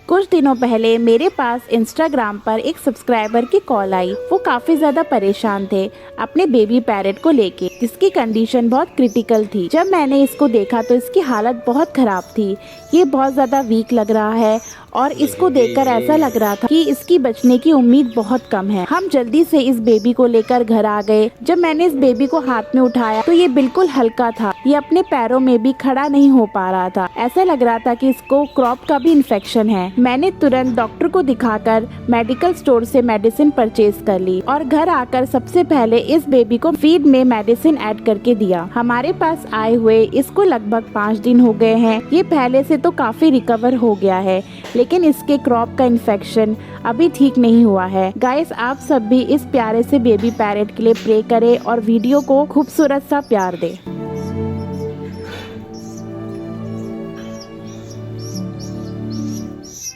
कुछ दिनों पहले मेरे पास इंस्टाग्राम पर एक सब्सक्राइबर की कॉल आई। वो काफी ज्यादा परेशान थे अपने बेबी पैरेट को लेके, जिसकी कंडीशन बहुत क्रिटिकल थी। जब मैंने इसको देखा तो इसकी हालत बहुत खराब थी। ये बहुत ज्यादा वीक लग रहा है और इसको देखकर ऐसा लग रहा था कि इसकी बचने की उम्मीद बहुत कम है। हम जल्दी से इस बेबी को लेकर घर आ गए। जब मैंने इस बेबी को हाथ में उठाया तो ये बिल्कुल हल्का था। ये अपने पैरों में भी खड़ा नहीं हो पा रहा था। ऐसा लग रहा था कि इसको क्रॉप का भी इन्फेक्शन है। मैंने तुरंत डॉक्टर को दिखाकर मेडिकल स्टोर से मेडिसिन परचेज कर ली और घर आकर सबसे पहले इस बेबी को फीड में मेडिसिन ऐड करके दिया। हमारे पास आए हुए इसको लगभग 5 दिन हो गए हैं। ये पहले से तो काफी रिकवर हो गया है, लेकिन इसके क्रॉप का इन्फेक्शन अभी ठीक नहीं हुआ है। गाइस, आप सब भी इस प्यारे से बेबी पैरेट के लिए प्रे करें और वीडियो को खूबसूरत सा प्यार दें।